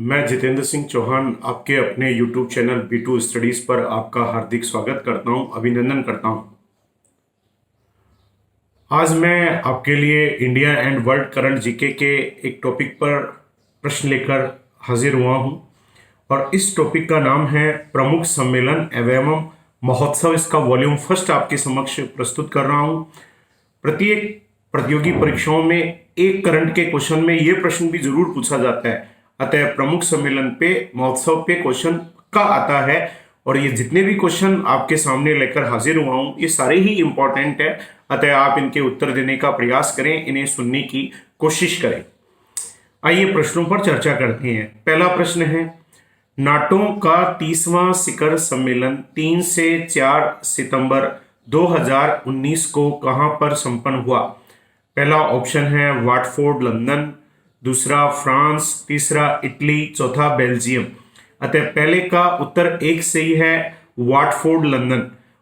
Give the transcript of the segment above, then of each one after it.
मैं जितेंद्र सिंह चौहान आपके अपने YouTube चैनल B2 स्टडीज पर आपका हार्दिक स्वागत करता हूं, अभिनंदन करता हूं। आज मैं आपके लिए India and world current GK के एक टॉपिक पर प्रश्न लेकर हाजिर हुआ हूं और इस टॉपिक का नाम है प्रमुख सम्मेलन एवं महोत्सव। इसका वॉल्यूम फर्स्ट आपके समक्ष प्रस्तुत कर रहा हूं। प्रत्येक प्रतियोगी परीक्षाओं में एक करंट के क्वेश्चन में यह प्रश्न भी जरूर पूछा जाता है, अतः प्रमुख सम्मेलन पे महोत्सव पे क्वेश्चन का आता है और ये जितने भी क्वेश्चन आपके सामने लेकर हाजिर हुआ हूं ये सारे ही इंपॉर्टेंट है, अतः आप इनके उत्तर देने का प्रयास करें, इन्हें सुनने की कोशिश करें। आइए प्रश्नों पर चर्चा करते हैं। पहला प्रश्न है, नाटो का 30वां शिखर सम्मेलन 3 से 4 सितंबर 2019 को कहां पर संपन्न हुआ? पहला ऑप्शन है वाटफोर्ड लंदन, दूसरा फ्रांस, तीसरा इटली, चौथा बेल्जियम। अतः पहले का उत्तर एक सही है, वाटफोर्ड लंदन।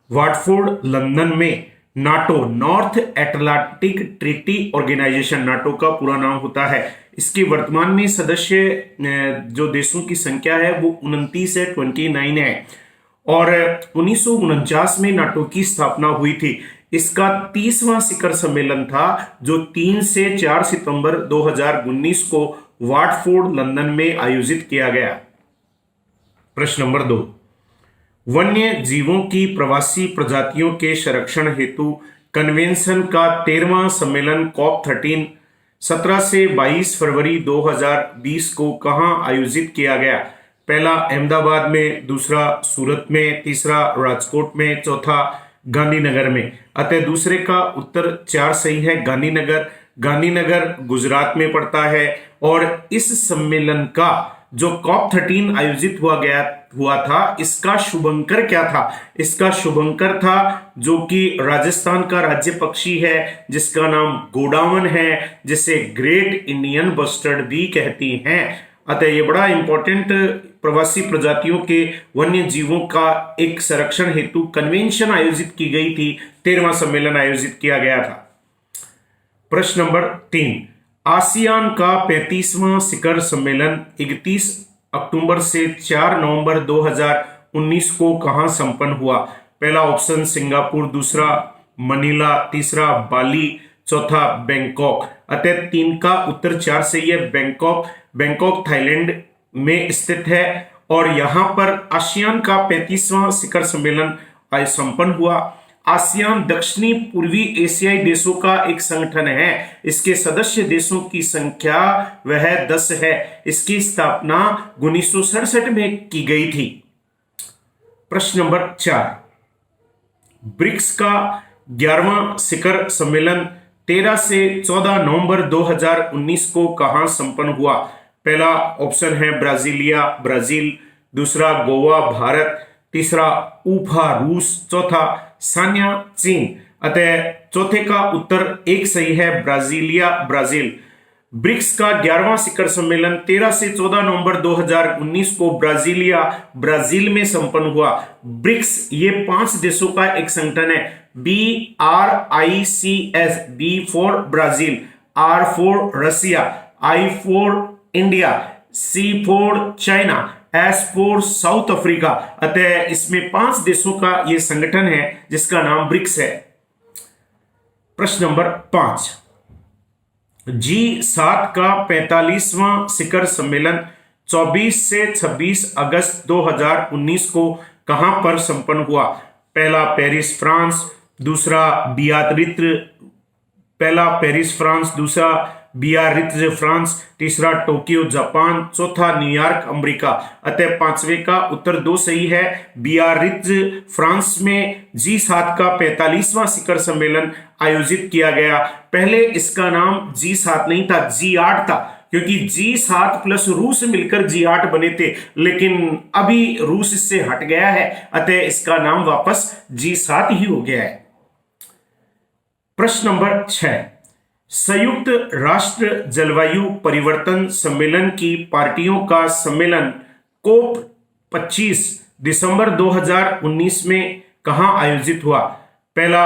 वाटफोर्ड लंदन में NATO North Atlantic Treaty Organization NATO का पूरा नाम होता है। इसके वर्तमान में सदस्य जो देशों की संख्या है वो 29 से 29 है और 1949 में नाटो की स्थापना हुई थी। इसका 30वां शिखर सम्मेलन था जो 3 से 4 सितंबर 2019 को वाटफोर्ड लंदन में आयोजित किया गया। प्रश्न नंबर 2, वन्य जीवों की प्रवासी प्रजातियों के संरक्षण हेतु कन्वेंशन का 13वां सम्मेलन COP13 17 से 22 फरवरी 2020 को कहां आयोजित किया गया? पहला अहमदाबाद में, दूसरा सूरत में, तीसरा राजकोट में, चौथा गांधीनगर में। अतः दूसरे का उत्तर 4 सही है, गांधीनगर। गांधीनगर गुजरात में पड़ता है और इस सम्मेलन का जो COP13 आयोजित हुआ था इसका शुभंकर क्या था? इसका शुभंकर था जो कि राजस्थान का राज्य पक्षी है जिसका नाम गोडावण है, जिसे ग्रेट इंडियन बस्टर्ड भी कहती हैं। अतः ये बड़ा इंपॉर्टेंट प्रवासी प्रजातियों के वन्य जीवों का एक संरक्षण हेतु कन्वेंशन आयोजित की गई थी, 13वां सम्मेलन आयोजित किया गया था। प्रश्न नंबर 3, आसियान का 35वां शिखर सम्मेलन 31 अक्टूबर से 4 नवंबर 2019 को कहां संपन्न हुआ? पहला ऑप्शन सिंगापुर, दूसरा मनीला, तीसरा बाली, चौथा बैंकॉक। अतः 3 का उत्तर 4 सही है, बैंकॉक। बैंकॉक थाईलैंड में स्थित है और यहां पर आसियान का 35वां शिखर सम्मेलन संपन्न हुआ। आसियान दक्षिणी पूर्वी एशियाई देशों का एक संगठन है। इसके सदस्य देशों की संख्या वह 10 है। इसकी स्थापना 1967 में की गई थी। प्रश्न नंबर 4, ब्रिक्स का 11वां शिखर सम्मेलन 13 से 14 नवंबर 2019 को कहां संपन्न हुआ? पहला ऑप्शन है ब्राजीलिया ब्राजील, दूसरा गोवा भारत, तीसरा उफा रूस, चौथा सान्या चीन। अतः चौथे का उत्तर एक सही है, ब्राजीलिया ब्राजील। ब्रिक्स का 11वां शिखर सम्मेलन 13 से 14 नवंबर 2019 को ब्राजीलिया ब्राजील में संपन्न हुआ। ब्रिक्स ये 5 देशों का एक संगठन है, BRICS, B for Brazil, R for Russia, I for India, C for China, S for South Africa. अतः इसमें 5 देशों का यह संगठन है जिसका नाम ब्रिक्स है। प्रश्न नंबर 5, G7 का 45वां शिखर सम्मेलन 24 से 26 अगस्त 2019 को कहां पर संपन्न हुआ? पहला पेरिस फ्रांस, दूसरा फ्रांस, दूसरा बियारित्ज फ्रांस, तीसरा टोक्यो जापान, चौथा न्यूयॉर्क अमेरिका। अतः 5वें का उत्तर 2 सही है, बियारित्ज फ्रांस में G7 का 45वां शिखर सम्मेलन आयोजित किया गया। पहले इसका नाम G7 नहीं था, G8 था, क्योंकि G7 प्लस रूस मिलकर G8 बने थे, लेकिन अभी रूस इससे हट गया है, अतः इसका नाम वापस G7 ही हो गया है। प्रश्न नंबर 6, संयुक्त राष्ट्र जलवायु परिवर्तन सम्मेलन की पार्टियों का सम्मेलन COP25 दिसंबर 2019 में कहां आयोजित हुआ? पहला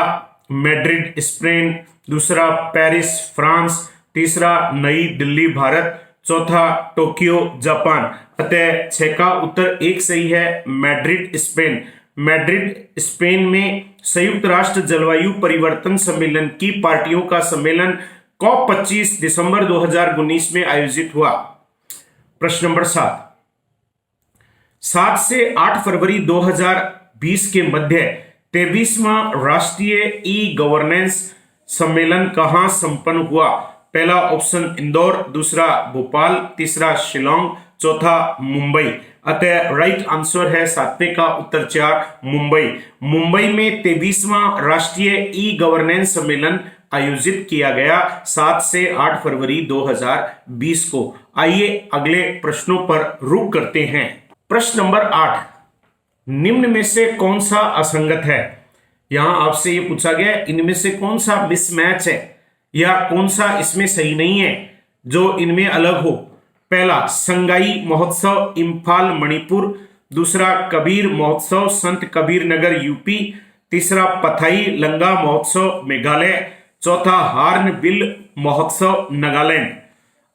मैड्रिड स्पेन, दूसरा पेरिस फ्रांस, तीसरा नई दिल्ली भारत, चौथा टोक्यो जापान। अतः 6 का उत्तर 1 सही है, मैड्रिड स्पेन। मैड्रिड स्पेन में संयुक्त राष्ट्र जलवायु परिवर्तन सम्मेलन की पार्टियों का सम्मेलन COP 25 दिसंबर 2019 में आयोजित हुआ। प्रश्न नंबर 7 से 8 फरवरी 2020 के मध्य 23वां राष्ट्रीय ई गवर्नेंस सम्मेलन कहां संपन्न हुआ? पहला ऑप्शन इंदौर, दूसरा भोपाल, तीसरा शिलोंग, चौथा मुंबई। अतः राइट आंसर है 7वें का उत्तर 4 मुंबई। मुंबई में 23वां राष्ट्रीय ई गवर्नेंस सम्मेलन आयोजित किया गया 7 से 8 फरवरी 2020 को। आइए अगले प्रश्नों पर रुक करते हैं। प्रश्न नंबर 8, निम्न में से कौन सा असंगत है? यहां आपसे यह पूछा गया इनमें से कौन सा मिसमैच है या कौन सा इसमें सही नहीं है जो इनमें अलग हो। पहला संगाई महोत्सव इंफाल मणिपुर, दूसरा कबीर महोत्सव संत कबीर नगर यूपी, तीसरा पथाई लंगा महोत्सव मेघालय, चौथा हार्न बिल महोत्सव नागालैंड।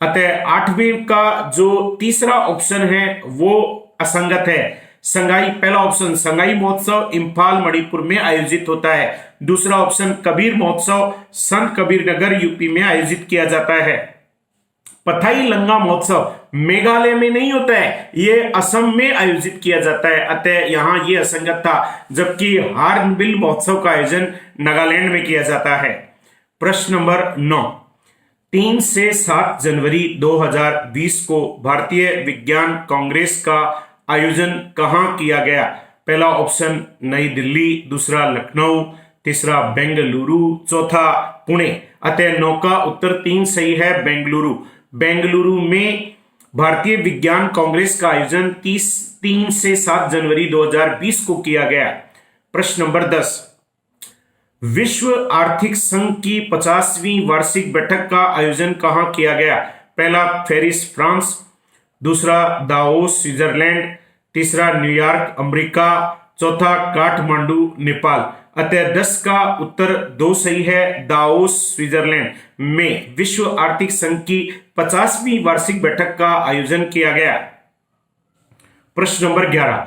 अतः 8वें का जो तीसरा ऑप्शन है वो असंगत है। संगाई, पहला ऑप्शन संगाई महोत्सव इंफाल मणिपुर में आयोजित होता है, दूसरा ऑप्शन कबीर महोत्सव संत कबीर नगर यूपी में आयोजित किया जाता है। पथाई लंगा महोत्सव मेघालय में नहीं होता है, यह असम में आयोजित किया जाता है। अतः यहां यह असंगत था, जबकि हार्नबिल महोत्सव का आयोजन नागालैंड में किया जाता है। प्रश्न नंबर 9, 3 से 7 जनवरी 2020 को भारतीय विज्ञान कांग्रेस का आयोजन कहां किया गया? पहला ऑप्शन नई दिल्ली, दूसरा लखनऊ, तीसरा बेंगलुरु, चौथा पुणे। अतः 9 का उत्तर 3 सही है, बेंगलुरु। बेंगलुरु में भारतीय विज्ञान कांग्रेस का आयोजन 3 से 7 जनवरी 2020 को किया गया। प्रश्न नंबर 10, विश्व आर्थिक संघ की 50वीं वार्षिक बैठक का आयोजन कहां किया गया? पहला पेरिस फ्रांस, दूसरा दाओस स्विट्जरलैंड, तीसरा न्यूयॉर्क अमेरिका, चौथा काठमांडू नेपाल। अतः 10 का उत्तर 2 सही है, दाओस स्विट्जरलैंड में विश्व आर्थिक संघ की 50वीं वार्षिक बैठक का आयोजन किया गया। प्रश्न नंबर 11,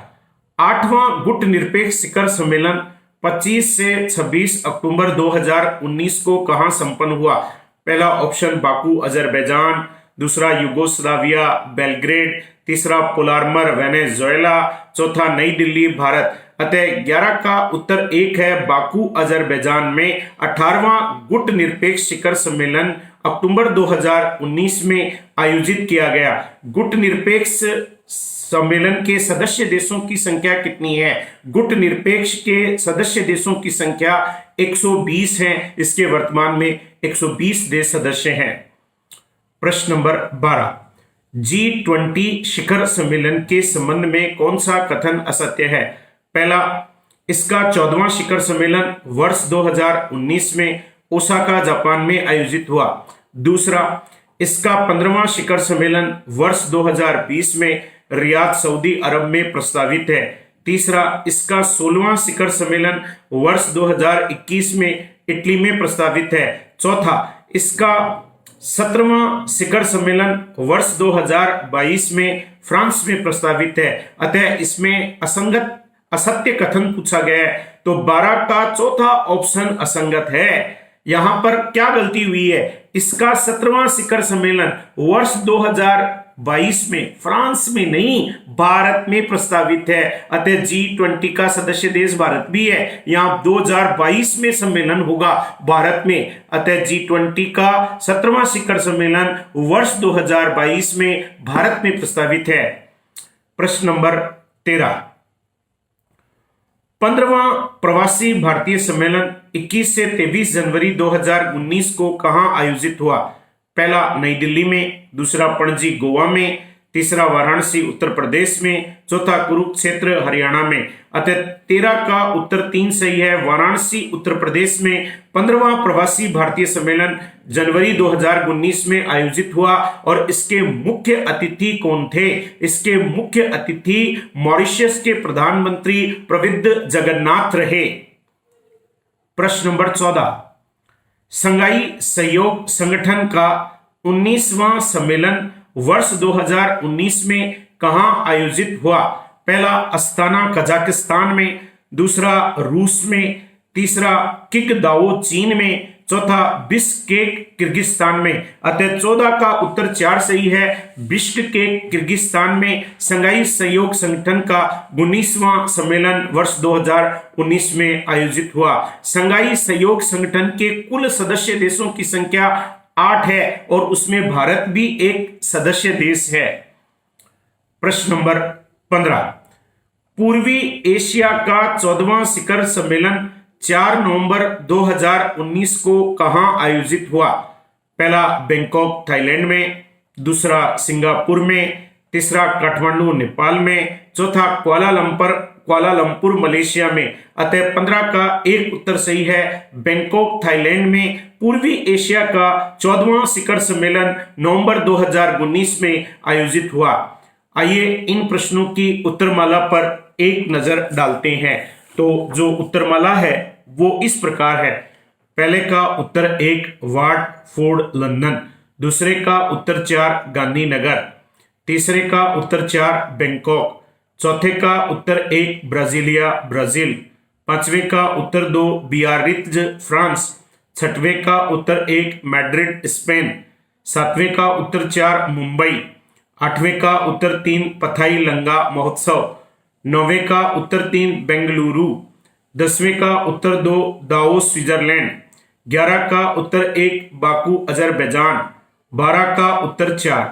8वां गुट निरपेक्ष शिखर सम्मेलन 25 से 26 अक्टूबर 2019 को कहां संपन्न हुआ? पहला ऑप्शन बाकू अजरबैजान, दूसरा यूगोस्लाविया बेलग्रेड, तीसरा पोलार्मर वेनेजुएला, चौथा नई दिल्ली भारत। अतः 11 का उत्तर 1 है, बाकू अजरबैजान में 18वां गुट निरपेक्ष शिखर सम्मेलन अक्टूबर 2019 में आयोजित किया गया। गुट निरपेक्ष सम्मेलन के सदस्य देशों की संख्या कितनी है? गुट निरपेक्ष के सदस्य देशों की संख्या 120 है। इसके वर्तमान में 120 देश सदस्य हैं। प्रश्न नंबर 12, G20 शिखर सम्मेलन के संबंध में कौन सा कथन असत्य है? पहला, इसका 14वां शिखर सम्मेलन वर्ष 2019 में ओसाका जापान में आयोजित हुआ। दूसरा, इसका 15वां शिखर सम्मेलन वर्ष 2020 में रियाद सऊदी अरब में प्रस्तावित है। तीसरा, इसका 16वां शिखर सम्मेलन वर्ष 2021 में इटली में प्रस्तावित है। चौथा, इसका 17वां शिखर सम्मेलन वर्ष 2022 में फ्रांस में प्रस्तावित है। अतः इसमें असत्य कथन पूछा गया है, तो 12 का चौथा ऑप्शन असंगत है। यहां पर क्या गलती हुई है? इसका 17वां शिखर सम्मेलन वर्ष 2022 में फ्रांस में नहीं भारत में प्रस्तावित है। अतः G20 का सदस्य देश भारत भी है। यहां 2022 में सम्मेलन होगा भारत में। अतः G20 का 17वां शिखर सम्मेलन वर्ष 2022 में भारत में प्रस्तावित है। प्रश्न नंबर 13, 15वां प्रवासी भारतीय सम्मेलन 21 से 23 जनवरी 2019 को कहां आयोजित हुआ? पहला, नई दिल्ली में, दूसरा पणजी गोवा में, तीसरा वाराणसी उत्तर प्रदेश में, चौथा कुरुक्षेत्र हरियाणा में। अतः 13 का उत्तर 3 सही है, वाराणसी उत्तर प्रदेश में 15वां प्रवासी भारतीय सम्मेलन जनवरी 2019 में आयोजित हुआ। और इसके मुख्य अतिथि कौन थे? इसके मुख्य अतिथि मॉरिशस के प्रधानमंत्री प्रविंद जगन्नाथ रहे। प्रश्न नंबर 14, संघाई सहयोग संगठन का 19वां सम्मेलन वर्ष 2019 में कहां आयोजित हुआ? पहला अस्ताना कजाकिस्तान में, दूसरा रूस में, तीसरा किकदाओ चीन में, चौथा बिश्केक किर्गिस्तान में। अतः 14 का उत्तर 4 सही है। बिश्केक किर्गिस्तान में शंघाई सहयोग संगठन का 19वां सम्मेलन वर्ष 2019 में आयोजित हुआ। शंघाई सहयोग संगठन के कुल सदस्य देशों की संख्या 8 है और उसमें भारत भी एक सदस्य देश है। प्रश्न नंबर 15, पूर्वी एशिया का 14वां शिखर सम्मेलन 4 नवंबर 2019 को कहां आयोजित हुआ? पहला बैंकॉक थाईलैंड में, दूसरा सिंगापुर में, तीसरा काठमांडू नेपाल में, चौथा कुआलालंपुर मलेशिया में। अतः 15 का एक उत्तर सही है। बैंकॉक थाईलैंड में पूर्वी एशिया का 14वां शिखर सम्मेलन नवंबर 2019 में आयोजित हुआ। आइए इन प्रश्नों की उत्तरमाला पर एक नजर डालते हैं। तो जो उत्तरमाला है वो इस प्रकार है। पहले का उत्तर 1 वाटफोर्ड लंदन, दूसरे का उत्तर 4 गांधीनगर, तीसरे का उत्तर 4 बैंकॉक, चौथे का उत्तर 1 ब्राजीलिया ब्राजील, पांचवें का उत्तर 2 बियारित्ज फ्रांस, छठवें का उत्तर 1 मैड्रिड स्पेन, सातवें का उत्तर 4 मुंबई, आठवें का उत्तर 3 पथाई लंगा महोत्सव, नौवें का उत्तर 3 बेंगलुरु, 10वें का उत्तर 2 दाओस स्विट्जरलैंड, 11 का उत्तर 1 बाकू अजरबैजान, 12 का उत्तर 4,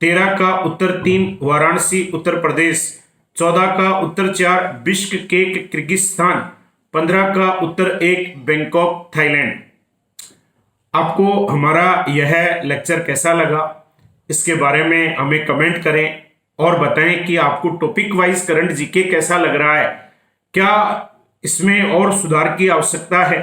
13 का उत्तर 3 वाराणसी उत्तर प्रदेश, 14 का उत्तर 4 बिश्केक किर्गिस्तान, 15 का उत्तर 1 बैंकॉक थाईलैंड। आपको हमारा यह लेक्चर कैसा लगा, इसके बारे में हमें कमेंट करें और बताएं कि आपको टॉपिक वाइज करंट जीके कैसा लग रहा है, क्या इसमें और सुधार की आवश्यकता है।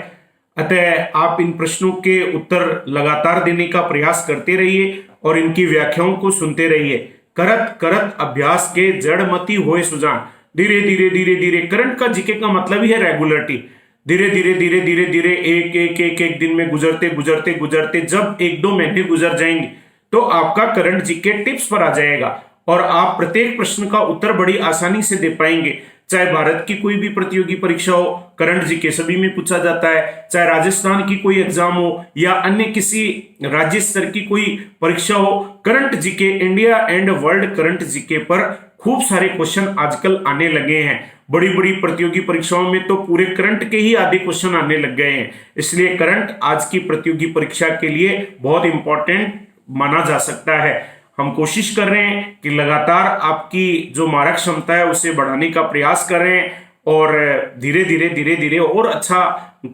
अतः आप इन प्रश्नों के उत्तर लगातार देने का प्रयास करते रहिए और इनकी व्याख्याओं को सुनते रहिए। करत करत अभ्यास के जड़ मती होए सुजान। धीरे धीरे धीरे धीरे, करंट का जीके का मतलब ही है रेगुलरिटी। धीरे धीरे धीरे धीरे धीरे एक एक एक एक दिन में गुजरते गुजरते गुजरते जब 1-2 महीने गुजर जाएंगे तो आपका करंट जीके टिप्स पर आ जाएगा और आप प्रत्येक प्रश्न का उत्तर बड़ी आसानी से दे पाएंगे। चाहे भारत की कोई भी प्रतियोगी परीक्षा हो, करंट जीके सभी में पूछा जाता है। चाहे राजस्थान की कोई एग्जाम हो या अन्य किसी राज्य स्तर की कोई परीक्षा हो, current GK, India and world current GK पर खूब सारे क्वेश्चन आजकल आने लगे हैं। बड़ी बड़ी प्रतियोगी परीक्षाओं में तो पूरे करंट के ही आधे क्वेश्चन आने लग गए हैं। इसलिए करंट आज की प्रतियोगी परीक्षा के लिए बहुत इंपॉर्टेंट माना जा सकता है। हम कोशिश कर रहे हैं कि लगातार आपकी जो मारक क्षमता है उसे बढ़ाने का प्रयास कर रहे हैं और धीरे धीरे धीरे और अच्छा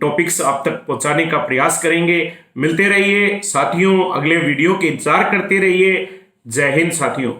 टॉपिक्स आप तक पहुंचाने का प्रयास करेंगे। मिलते रहिए साथियों, अगले वीडियो के इंतजार करते रहिए। जय हिंद साथियों।